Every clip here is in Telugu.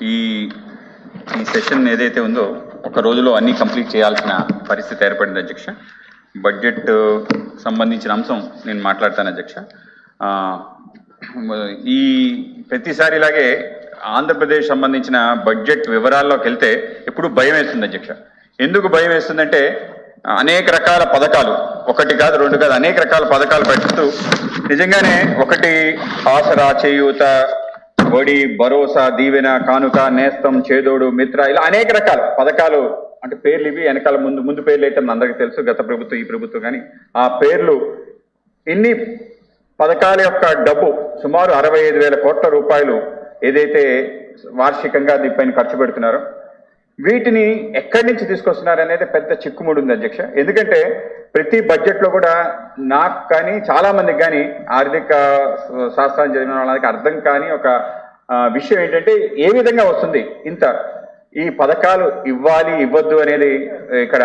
ఈ ఈ సెషన్ ఏదైతే ఉందో ఒక రోజులో అన్ని కంప్లీట్ చేయాల్సిన పరిస్థితి ఏర్పడింది అధ్యక్ష. బడ్జెట్ సంబంధించిన అంశం నేను మాట్లాడతాను అధ్యక్ష. ఈ ప్రతిసారి ఇలాగే ఆంధ్రప్రదేశ్ సంబంధించిన బడ్జెట్ వివరాల్లోకి వెళ్తే ఎప్పుడు భయం వేస్తుంది అధ్యక్ష. ఎందుకు భయం వేస్తుందంటే అనేక రకాల పథకాలు, ఒకటి కాదు రెండు కాదు అనేక రకాల పథకాలు పెడుతూ నిజంగానే ఒకటి ఆసరా, చేయూత, ఒడి, భరోసా, దీవెన, కానుక, నేస్తం, చేదోడు, మిత్ర, ఇలా అనేక రకాల పథకాలు. అంటే పేర్లు ఇవి, వెనకాల ముందు పేర్లు అయితే మన అందరికీ తెలుసు, గత ప్రభుత్వం ఈ ప్రభుత్వం, కానీ ఆ పేర్లు ఇన్ని పథకాల యొక్క డబ్బు సుమారు 65,000 కోట్ల రూపాయలు ఏదైతే వార్షికంగా దీనిపైన ఖర్చు పెడుతున్నారో వీటిని ఎక్కడి నుంచి తీసుకొస్తున్నారు అనేది పెద్ద చిక్కుముడి ఉంది అధ్యక్ష. ఎందుకంటే ప్రతి బడ్జెట్ లో కూడా నాకు కానీ చాలా మందికి కానీ ఆర్థిక శాస్త్రాన్ని చదివిన వాళ్ళకి అర్థం కాని ఒక విషయం ఏంటంటే ఏ విధంగా వస్తుంది ఇంత, ఈ పథకాలు ఇవ్వాలి ఇవ్వద్దు అనేది ఇక్కడ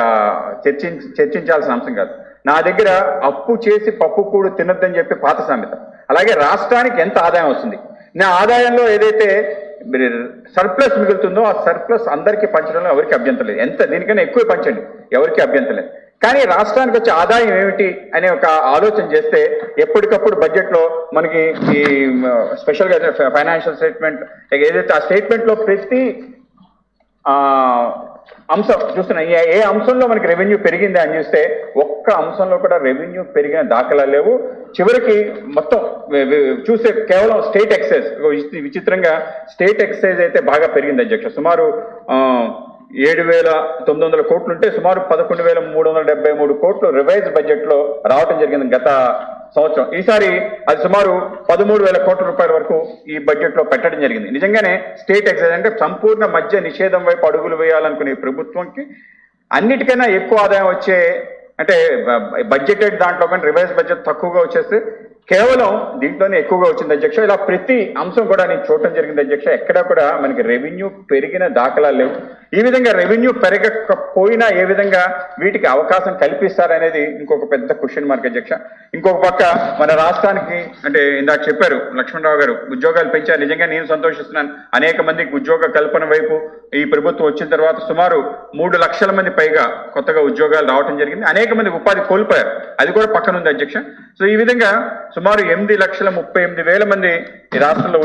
చర్చించాల్సిన అంశం కాదు. నా దగ్గర అప్పు చేసి పప్పు కూడు తినొద్దని చెప్పి పాత సామెత. అలాగే రాష్ట్రానికి ఎంత ఆదాయం వస్తుంది, నా ఆదాయంలో ఏదైతే సర్ప్లస్ మిగులుతుందో ఆ సర్ప్లస్ అందరికీ పంచడంలో ఎవరికి అభ్యంతరం లేదు, ఎంత దీనికన్నా ఎక్కువ పంచండి, ఎవరికి అభ్యంతరం లేదు. కానీ రాష్ట్రానికి వచ్చే ఆదాయం ఏమిటి అనే ఒక ఆలోచన చేస్తే ఎప్పటికప్పుడు బడ్జెట్లో మనకి ఈ స్పెషల్గా ఫైనాన్షియల్ స్టేట్మెంట్ ఏదైతే ఆ స్టేట్మెంట్లో ప్రతి అంశం చూస్తున్నా, ఏ అంశంలో మనకి రెవెన్యూ పెరిగింది అని చూస్తే ఒక్క అంశంలో కూడా రెవెన్యూ పెరిగిన దాఖలాలు లేవు. చివరికి మొత్తం చూస్తే కేవలం స్టేట్ ఎక్సైజ్, విచిత్రంగా స్టేట్ ఎక్సైజ్ అయితే బాగా పెరిగింది అధ్యక్ష. సుమారు 7,900 కోట్లు ఉంటే సుమారు 11,373 కోట్లు రివైజ్ బడ్జెట్ లో రావటం జరిగింది గత సంవత్సరం. ఈసారి అది సుమారు 13,000 కోట్ల రూపాయల వరకు ఈ బడ్జెట్ లో పెట్టడం జరిగింది. నిజంగానే స్టేట్ ఎక్సైజ్ అంటే సంపూర్ణ మద్య నిషేధం వైపు అడుగులు వేయాలనుకునే ప్రభుత్వంకి అన్నిటికైనా ఎక్కువ ఆదాయం వచ్చే, అంటే బడ్జెటెడ్ దాంట్లో కానీ రివైజ్ బడ్జెట్ తక్కువగా వచ్చేస్తే కేవలం దీంట్లోనే ఎక్కువగా వచ్చింది అధ్యక్ష. ఇలా ప్రతి అంశం కూడా నేను చూడటం జరిగింది అధ్యక్ష. ఎక్కడా కూడా మనకి రెవెన్యూ పెరిగిన దాఖలాలు లేవు. ఈ విధంగా రెవెన్యూ పెరగకపోయినా ఏ విధంగా వీటికి అవకాశం కల్పిస్తారనేది ఇంకొక పెద్ద క్వశ్చన్ మార్క్ అధ్యక్ష. ఇంకొక పక్క మన రాష్ట్రానికి అంటే ఇందాక చెప్పారు లక్ష్మణరావు గారు, ఉద్యోగాలు పెంచారు. నిజంగా నేను సంతోషిస్తున్నాను. అనేక మందికి ఉద్యోగ కల్పన వైపు ఈ ప్రభుత్వం వచ్చిన తర్వాత సుమారు 3 లక్షల మంది పైగా కొత్తగా ఉద్యోగాలు రావడం జరిగింది. అనేక మంది ఉపాధి కోల్పోయారు, అది కూడా పక్కన ఉంది అధ్యక్ష. సో ఈ విధంగా సుమారు 8,38,000 మంది ఈ రాష్ట్రంలో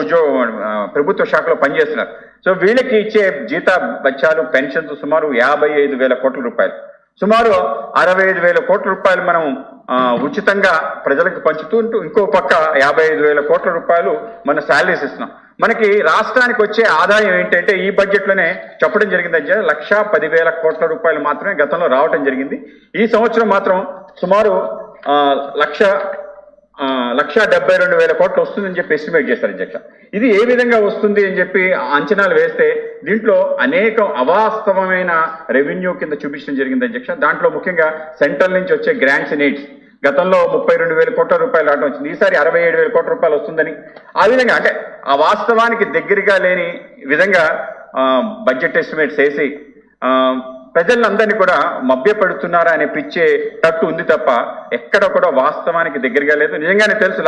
ప్రభుత్వ శాఖలో పనిచేస్తున్నారు. సో వీళ్ళకి ఇచ్చే జీత బత్యాలు, పెన్షన్స్ సుమారు 55,000 కోట్ల రూపాయలు, సుమారు 65,000 కోట్ల రూపాయలు మనం ఉచితంగా ప్రజలకు పంచుతూ ఇంకో పక్క 55,000 కోట్ల రూపాయలు మన శాలరీస్ ఇస్తున్నాం. మనకి రాష్ట్రానికి వచ్చే ఆదాయం ఏంటంటే ఈ బడ్జెట్ లోనే చెప్పడం జరిగింది అంటే 1,10,000 కోట్ల రూపాయలు మాత్రమే గతంలో రావటం జరిగింది. ఈ సంవత్సరం మాత్రం సుమారు 1,72,000 కోట్లు వస్తుందని చెప్పి ఎస్టిమేట్ చేశారు అధ్యక్ష. ఇది ఏ విధంగా వస్తుంది అని చెప్పి అంచనాలు వేస్తే దీంట్లో అనేక అవాస్తవమైన రెవెన్యూ కింద చూపించడం జరిగింది అధ్యక్ష. దాంట్లో ముఖ్యంగా సెంట్రల్ నుంచి వచ్చే గ్రాంట్స్ అండ్ ఎయిడ్స్ గతంలో 32,000 కోట్ల రూపాయలు రావడం వచ్చింది, ఈసారి 67,000 కోట్ల రూపాయలు వస్తుందని. ఆ విధంగా అంటే ఆ వాస్తవానికి దగ్గరగా లేని విధంగా బడ్జెట్ ఎస్టిమేట్స్ వేసి ప్రజలందరినీ కూడా మభ్యపెడుతున్నారా అనే పిచ్చే తట్టు ఉంది తప్ప ఎక్కడ కూడా వాస్తవానికి దగ్గరగా లేదు. నిజంగానే తెలుసు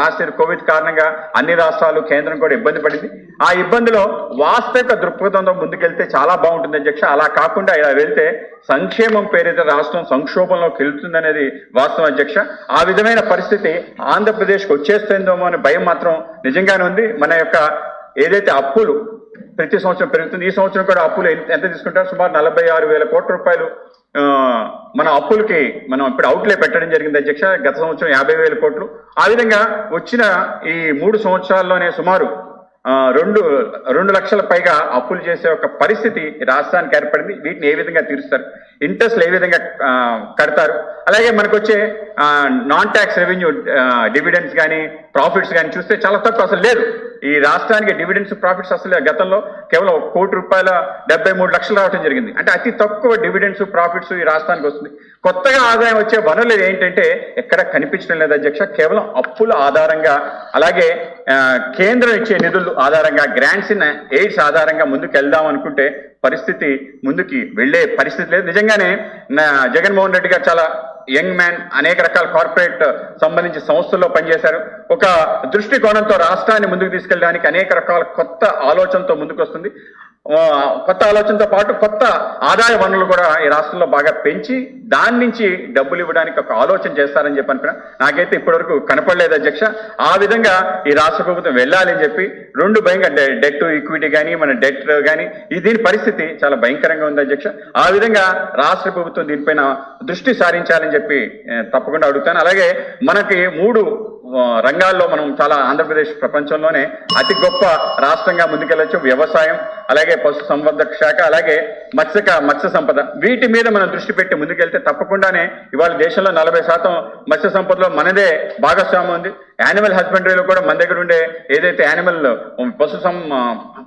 లాస్ట్ ఇయర్ కోవిడ్ కారణంగా అన్ని రాష్ట్రాలు, కేంద్రం కూడా ఇబ్బంది పడింది. ఆ ఇబ్బందిలో వాస్తవిక దృక్పథంతో ముందుకెళ్తే చాలా బాగుంటుంది అధ్యక్ష. అలా కాకుండా ఇలా వెళ్తే సంక్షేమం పేరిట రాష్ట్రం సంక్షోభంలోకి వెళ్తుందనేది వాస్తవం అధ్యక్ష. ఆ విధమైన పరిస్థితి ఆంధ్రప్రదేశ్కి వచ్చేస్తుందేమో అనే భయం మాత్రం నిజంగానే ఉంది. మన యొక్క ఏదైతే అప్పులు ప్రతి సంవత్సరం పెరుగుతుంది, ఈ సంవత్సరం కూడా అప్పులు ఎంత తీసుకుంటారు, సుమారు 46,000 కోట్ల రూపాయలు మన అప్పులకి మనం ఇప్పుడు అవుట్లే పెట్టడం జరిగింది అధ్యక్ష. గత సంవత్సరం 50,000 కోట్లు. ఆ విధంగా వచ్చిన ఈ 3 సంవత్సరాల్లోనే సుమారు 2 లక్షల పైగా అప్పులు చేసే ఒక పరిస్థితి రాష్ట్రానికి ఏర్పడింది. వీటిని ఏ విధంగా తీరుస్తారు, ఇంట్రెస్ట్లు ఏ విధంగా కడతారు, అలాగే మనకు వచ్చే నాన్ ట్యాక్స్ రెవెన్యూ డివిడెండ్స్ కానీ ప్రాఫిట్స్ కానీ చూస్తే చాలా తక్కువ, అసలు లేదు. ఈ రాష్ట్రానికి డివిడెండ్స్ ప్రాఫిట్స్ అసలు గతంలో కేవలం 1 కోటి రూపాయల 73 లక్షలు రావడం జరిగింది. అంటే అతి తక్కువ డివిడెండ్స్ ప్రాఫిట్స్ ఈ రాష్ట్రానికి వస్తుంది. కొత్తగా ఆదాయం వచ్చే వనరులు ఏంటంటే ఎక్కడ కనిపించడం లేదు అధ్యక్ష. కేవలం అప్పుల ఆధారంగా, అలాగే కేంద్రం ఇచ్చే నిధులు ఆధారంగా, గ్రాంట్స్ ఇన్ ఎయిడ్స్ ఆధారంగా ముందుకు వెళ్దాం అనుకుంటే పరిస్థితి ముందుకి వెళ్లే పరిస్థితి లేదు. నిజంగానే జగన్మోహన్ రెడ్డి గారు చాలా యంగ్ మ్యాన్, అనేక రకాల కార్పొరేట్ సంబంధించిన సంస్థల్లో పనిచేశారు. ఒక దృష్టికోణంతో రాష్ట్రాన్ని ముందుకు తీసుకెళ్ళడానికి అనేక రకాల కొత్త ఆలోచనతో ముందుకు వస్తుంది. కొత్త ఆలోచనతో పాటు కొత్త ఆదాయ వనరులు కూడా ఈ రాష్ట్రంలో బాగా పెంచి దాని నుంచి డబ్బులు ఇవ్వడానికి ఒక ఆలోచన చేస్తారని చెప్పి అనుకున్నా. నాకైతే ఇప్పటివరకు కనపడలేదు అధ్యక్ష. ఆ విధంగా ఈ రాష్ట్ర ప్రభుత్వం వెళ్ళాలని చెప్పి రెండు భయంకర డెట్ టు ఈక్విటీ కానీ మన డెట్ కానీ దీని పరిస్థితి చాలా భయంకరంగా ఉంది అధ్యక్ష. ఆ విధంగా రాష్ట్ర ప్రభుత్వం దీనిపైన దృష్టి సారించాలని చెప్పి తప్పకుండా అడుగుతాను. అలాగే మనకి 3 రంగాల్లో మనం చాలా ఆంధ్రప్రదేశ్ ప్రపంచంలోనే అతి గొప్ప రాష్ట్రంగా ముందుకెళ్ళొచ్చు. వ్యవసాయం, అలాగే పశు సంవర్ధక శాఖ, అలాగే మత్స్య సంపద. వీటి మీద మనం దృష్టి పెట్టి ముందుకెళ్తే తప్పకుండానే ఇవాళ దేశంలో 40% మత్స్య సంపదలో మనదే భాగస్వామ్యం ఉంది. యానిమల్ హస్బెండరీలో కూడా మన దగ్గర ఉండే ఏదైతే యానిమల్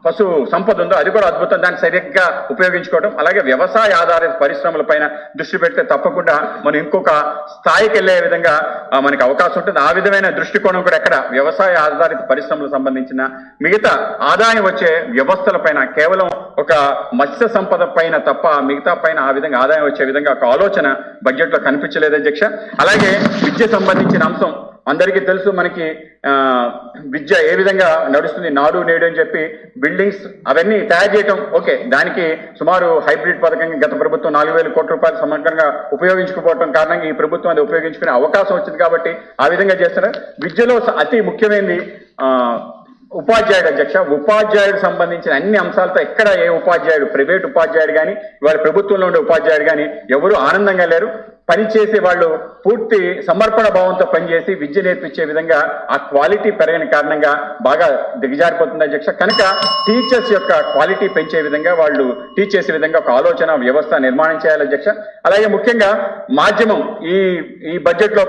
పశు సంపద ఉందో అది కూడా అద్భుతం. దాన్ని సరిగ్గా ఉపయోగించుకోవడం, అలాగే వ్యవసాయ ఆధారిత పరిశ్రమల పైన దృష్టి పెడితే తప్పకుండా మనం ఇంకొక స్థాయికి వెళ్లే విధంగా మనకి అవకాశం ఉంటుంది. ఆ విధమైన దృష్టికోణం కూడా ఎక్కడ వ్యవసాయ ఆధారిత పరిశ్రమలకు సంబంధించిన మిగతా ఆదాయం వచ్చే వ్యవస్థల పైన, కేవలం ఒక మత్స్య సంపద పైన తప్ప మిగతా పైన ఆ విధంగా ఆదాయం వచ్చే విధంగా ఒక ఆలోచన బడ్జెట్ లో కనిపించలేదు అధ్యక్ష. అలాగే విద్య సంబంధించిన అంశం అందరికీ తెలుసు. మనకి విద్య ఏ విధంగా నడుస్తుంది, నాడు నేడు అని చెప్పి బిల్డింగ్స్ అవన్నీ తయారు చేయటం ఓకే. దానికి సుమారు హైబ్రిడ్ పథకంగా గత ప్రభుత్వం 4,000 కోట్ల రూపాయలు సమగ్రంగా ఉపయోగించుకోవడం కారణంగా ఈ ప్రభుత్వం అది ఉపయోగించుకునే అవకాశం వచ్చింది కాబట్టి ఆ విధంగా చేస్తారు. విద్యలో అతి ముఖ్యమైనది ఉపాధ్యాయుడు అధ్యక్ష. ఉపాధ్యాయుడు సంబంధించిన అన్ని అంశాలతో ఎక్కడ ఏ ఉపాధ్యాయుడు, ప్రైవేట్ ఉపాధ్యాయుడు కానీ ఇవాళ ప్రభుత్వంలో ఉండే ఉపాధ్యాయుడు కానీ ఎవరు ఆనందంగా లేరు. పనిచేసే వాళ్ళు పూర్తి సమర్పణ భావంతో పనిచేసి విద్య నేర్పించే విధంగా ఆ క్వాలిటీ పెరగని కారణంగా బాగా దిగజారిపోతుంది అధ్యక్ష. కనుక టీచర్స్ యొక్క క్వాలిటీ పెంచే విధంగా, వాళ్ళు టీచ్ చేసే విధంగా ఒక ఆలోచన వ్యవస్థ నిర్మాణం చేయాలి అధ్యక్ష. అలాగే ముఖ్యంగా మాధ్యమం ఈ బడ్జెట్ లో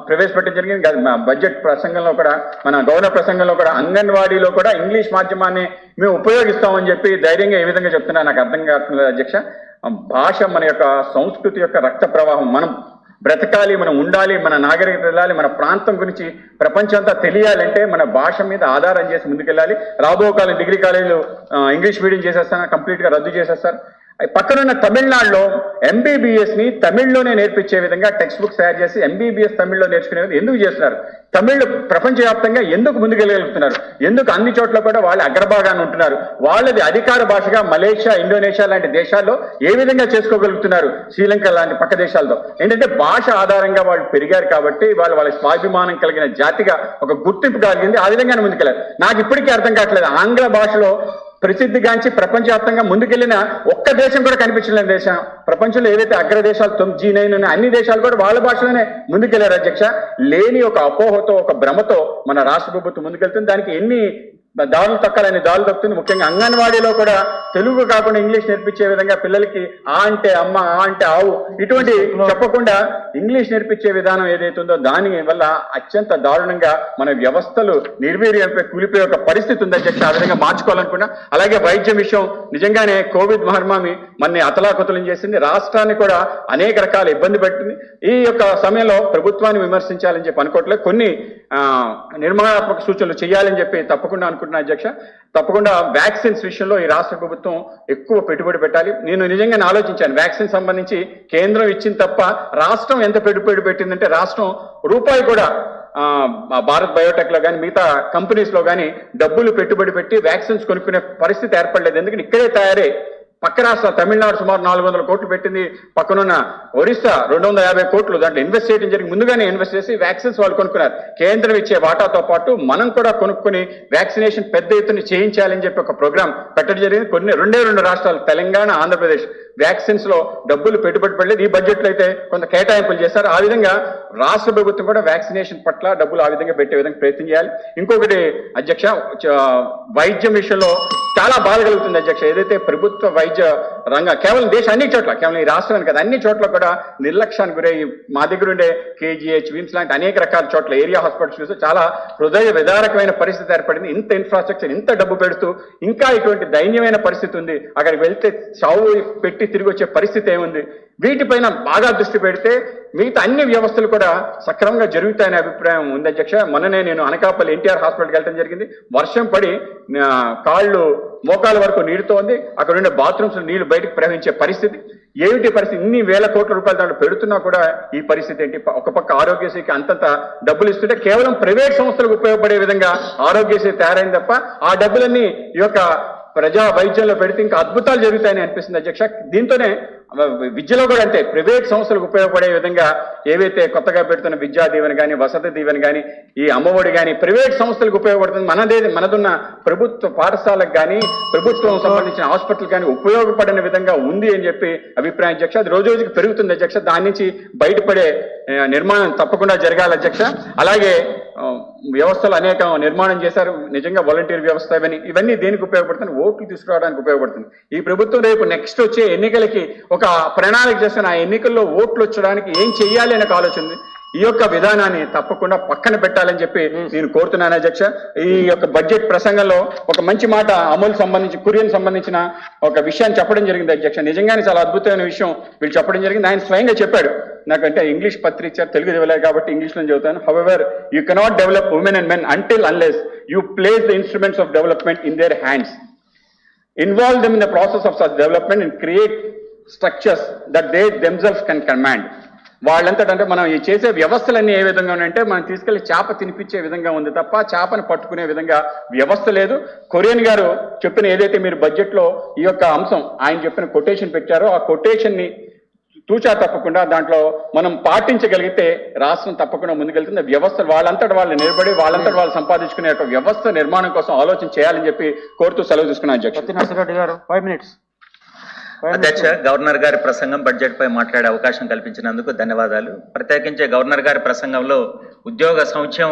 ప్రవేశపెట్టడం జరిగింది. బడ్జెట్ ప్రసంగంలో కూడా, మన గవర్నర్ ప్రసంగంలో కూడా అంగన్వాడీలో కూడా ఇంగ్లీష్ మాధ్యమాన్ని మేము ఉపయోగిస్తామని చెప్పి ధైర్యంగా ఏ విధంగా చెప్తున్నా నాకు అర్థం కావట్లేదు అధ్యక్ష. భాష మన యొక్క సంస్కృతి యొక్క రక్త ప్రవాహం. మనం బ్రతకాలి, మనం ఉండాలి, మన నాగరికత వెళ్ళాలి, మన ప్రాంతం గురించి ప్రపంచంతా తెలియాలంటే మన భాష మీద ఆధారం చేసి ముందుకెళ్ళాలి. రాబో కాలం డిగ్రీ కాలేజీలు ఇంగ్లీష్ మీడియం చేసేస్తాను, కంప్లీట్ గా రద్దు చేసేస్తారు. పక్కనున్న తమిళనాడులో MBBS ని తమిళ్లోనే నేర్పించే విధంగా టెక్స్ట్ బుక్స్ తయారు చేసి MBBS తమిళ్లో నేర్చుకునే ఎందుకు చేస్తున్నారు? తమిళ్ ప్రపంచవ్యాప్తంగా ఎందుకు ముందుకెళ్ళగలుగుతున్నారు? ఎందుకు అన్ని చోట్ల కూడా వాళ్ళు అగ్రభాగాన్ని ఉంటున్నారు? వాళ్ళది అధికార భాషగా మలేషియా, ఇండోనేషియా లాంటి దేశాల్లో ఏ విధంగా చేసుకోగలుగుతున్నారు? శ్రీలంక లాంటి పక్క దేశాలతో ఏంటంటే భాష ఆధారంగా వాళ్ళు పెరిగారు కాబట్టి వాళ్ళ స్వాభిమానం కలిగిన జాతిగా ఒక గుర్తింపు కలిగింది. ఆ విధంగానే ముందుకెళ్ళారు. నాకు ఇప్పటికీ అర్థం కావట్లేదు, ఆంగ్ల భాషలో ప్రసిద్ధిగాంచి ప్రపంచవ్యాప్తంగా ముందుకెళ్లిన ఒక్క దేశం కూడా కనిపించలేని దేశం ప్రపంచంలో ఏదైతే అగ్రదేశాలు G9 ఉన్న అన్ని దేశాలు కూడా వాళ్ళ భాషలోనే ముందుకెళ్లారు అధ్యక్ష. లేని ఒక అపోహతో, ఒక భ్రమతో మన రాష్ట్ర ప్రభుత్వం ముందుకెళ్తుంది. దానికి ఎన్ని దారులు తక్కాలని దారులు తక్కుతుంది. ముఖ్యంగా అంగన్వాడీలో కూడా తెలుగు కాకుండా ఇంగ్లీష్ నేర్పించే విధంగా పిల్లలకి ఆ అంటే అమ్మ, ఆ అంటే ఆవు ఇటువంటి చెప్పకుండా ఇంగ్లీష్ నేర్పించే విధానం ఏదైతే ఉందో దాని వల్ల అత్యంత దారుణంగా మన వ్యవస్థలు నిర్వీర్యంపై కూలిపోయే ఒక పరిస్థితి ఉంది అధ్యక్ష. ఆ విధంగా మార్చుకోవాలనుకున్నా. అలాగే వైద్యం విషయం నిజంగానే కోవిడ్ మహమ్మారి మనని అతలాకుతలం చేసింది, రాష్ట్రాన్ని కూడా అనేక రకాల ఇబ్బంది పెట్టింది. ఈ యొక్క సమయంలో ప్రభుత్వాన్ని విమర్శించాలని చెప్పి అనుకోవట్లేదు, కొన్ని నిర్మాణాత్మక సూచనలు చేయాలని చెప్పి తప్పకుండా అనుకుంటున్నా అధ్యక్ష. తప్పకుండా వ్యాక్సిన్స్ విషయంలో ఈ రాష్ట్ర ప్రభుత్వం ఎక్కువ పెట్టుబడి పెట్టాలి. నేను నిజంగా ఆలోచించాను, వ్యాక్సిన్ సంబంధించి కేంద్రం ఇచ్చింది తప్ప రాష్ట్రం ఎంత పెట్టుబడి పెట్టిందంటే రాష్ట్రం రూపాయి కూడా భారత్ బయోటెక్ లో కానీ మిగతా కంపెనీస్ లో కానీ డబ్బులు పెట్టుబడి పెట్టి వ్యాక్సిన్స్ కొనుక్కునే పరిస్థితి ఏర్పడలేదు. ఎందుకంటే ఇక్కడే తయారై పక్క రాష్ట్రాలు తమిళనాడు సుమారు 400 కోట్లు పెట్టింది, పక్కనున్న ఒరిస్సా 250 కోట్లు దాంట్లో ఇన్వెస్ట్ చేయడం జరిగి ముందుగానే ఇన్వెస్ట్ చేసి వ్యాక్సిన్స్ వాళ్ళు కొనుక్కున్నారు. కేంద్రం ఇచ్చే వాటాతో పాటు మనం కూడా కొనుక్కొని వ్యాక్సినేషన్ పెద్ద ఎత్తున చేయించాలని చెప్పి ఒక ప్రోగ్రాం పెట్టడం జరిగింది. రెండే 2 రాష్ట్రాలు తెలంగాణ, ఆంధ్రప్రదేశ్ వ్యాక్సిన్స్ లో డబ్బులు పెట్టుబడి పడలేదు. ఈ బడ్జెట్ లో అయితే కొంత కేటాయింపులు చేశారు. ఆ విధంగా రాష్ట్ర ప్రభుత్వం కూడా వ్యాక్సినేషన్ పట్ల డబ్బులు ఆ విధంగా పెట్టే విధంగా ప్రయత్నం చేయాలి. ఇంకొకటి అధ్యక్ష, వైద్యం విషయంలో చాలా బాధ కలుగుతుంది అధ్యక్ష. ఏదైతే ప్రభుత్వ వైద్య రంగం కేవలం దేశం అన్ని చోట్ల, కేవలం ఈ రాష్ట్రానికి కదా అన్ని చోట్ల కూడా నిర్లక్ష్యానికి గురై మా దగ్గర ఉండే KGH, విమ్స్ లాంటి అనేక రకాల చోట్ల ఏరియా హాస్పిటల్స్ చూస్తే చాలా హృదయ విదారకమైన పరిస్థితి ఏర్పడింది. ఇంత ఇన్ఫ్రాస్ట్రక్చర్ ఇంత డబ్బు పెడుతూ ఇంకా ఇటువంటి దైన్యమైన పరిస్థితి ఉంది. అక్కడికి వెళ్తే చావు పెట్టి తిరిగి వచ్చే పరిస్థితి ఏముంది? వీటిపైన బాగా దృష్టి పెడితే మిగతా అన్ని వ్యవస్థలు కూడా సక్రమంగా జరుగుతాయనే అభిప్రాయం ఉంది అధ్యక్ష. మొన్ననే నేను అనకాపల్లి NTR హాస్పిటల్కి వెళ్ళడం జరిగింది. వర్షం పడి కాళ్ళు మోకాల వరకు నీరుతో ఉంది. అక్కడ ఉండే బాత్రూమ్స్ నీళ్లు బయటకు ప్రవహించే పరిస్థితి. ఏమిటి పరిస్థితి? ఇన్ని వేల కోట్ల రూపాయలు దాంట్లో పెడుతున్నా కూడా ఈ పరిస్థితి ఏంటి? ఒక పక్క ఆరోగ్యశ్రీకి అంతంత డబ్బులు ఇస్తుంటే కేవలం ప్రైవేట్ సంస్థలకు ఉపయోగపడే విధంగా ఆరోగ్యశ్రీ తయారైంది తప్ప ఆ డబ్బులన్నీ ఈ యొక్క ప్రజా వైద్యంలో పెడితే ఇంకా అద్భుతాలు జరుగుతాయని అనిపిస్తుంది అధ్యక్ష. దీంతోనే విద్యలో కూడా అంతే, ప్రైవేట్ సంస్థలకు ఉపయోగపడే విధంగా ఏవైతే కొత్తగా పెడుతున్న విద్యా దీవెన కానీ, వసతి దీవెన కానీ, ఈ అమ్మఒడి కానీ ప్రైవేట్ సంస్థలకు ఉపయోగపడుతుంది. మనదున్న ప్రభుత్వ పాఠశాలకు కానీ, ప్రభుత్వం సంబంధించిన హాస్పిటల్ కానీ ఉపయోగపడిన విధంగా ఉంది అని చెప్పి అభిప్రాయం అధ్యక్ష. అది రోజు రోజుకి పెరుగుతుంది అధ్యక్ష. దాని నుంచి బయటపడే నిర్మాణం తప్పకుండా జరగాలి అధ్యక్ష. అలాగే వ్యవస్థలు అనేక నిర్మాణం చేశారు, నిజంగా వాలంటీర్ వ్యవస్థ ఇవన్నీ దేనికి ఉపయోగపడుతుంది? ఓట్లు తీసుకురావడానికి ఉపయోగపడుతుంది. ఈ ప్రభుత్వం రేపు నెక్స్ట్ వచ్చే ఎన్నికలకి ఒక ప్రణాళిక చేస్తున్న ఆ ఎన్నికల్లో ఓట్లు వచ్చడానికి ఏం చెయ్యాలి అనే ఆలోచన ఉంది. ఈ యొక్క విధానాన్ని తప్పకుండా పక్కన పెట్టాలని చెప్పి నేను కోరుతున్నాను అధ్యక్ష. ఈ యొక్క బడ్జెట్ ప్రసంగంలో ఒక మంచి మాట అమలు సంబంధించి కురియన్ సంబంధించిన ఒక విషయాన్ని చెప్పడం జరిగింది అధ్యక్ష. నిజంగానే చాలా అద్భుతమైన విషయం వీళ్ళు చెప్పడం జరిగింది. ఆయన స్వయంగా చెప్పాడు, నాకంటే ఇంగ్లీష్ పత్రిక తెలుగు తెలియలేదు కాబట్టి ఇంగ్లీష్లో చదువుతాను. However you cannot develop women and men until unless you place the instruments of development in their hands, involve them in the process of such development and create structures that they themselves can command. వాళ్ళంతటంటే మనం ఈ చేసే వ్యవస్థలన్నీ ఏ విధంగా ఉన్నాయంటే మనం తీసుకెళ్లి చేప తినిపించే విధంగా ఉంది తప్ప చేపను పట్టుకునే విధంగా వ్యవస్థ లేదు. కొరియన్ గారు చెప్పిన ఏదైతే మీరు బడ్జెట్ లో ఈ యొక్క అంశం ఆయన చెప్పిన కొటేషన్ పెట్టారో ఆ కొటేషన్ ని తూచా తప్పకుండా దాంట్లో మనం పాటించగలిగితే రాష్ట్రం తప్పకుండా ముందుకెళ్తుంది. వ్యవస్థ వాళ్ళంతటి వాళ్ళు నిలబడి వాళ్ళంతటి వాళ్ళు సంపాదించుకునే యొక్క వ్యవస్థ నిర్మాణం కోసం ఆలోచన చేయాలని చెప్పి కోరుతూ సెలవు తీసుకున్నాను అధ్యక్ష. అధ్యక్ష, గవర్నర్ గారి ప్రసంగం బడ్జెట్ పై మాట్లాడే అవకాశం కల్పించినందుకు ధన్యవాదాలు. ప్రత్యేకించి గవర్నర్ గారి ప్రసంగంలో ఉద్యోగ సంక్షేమ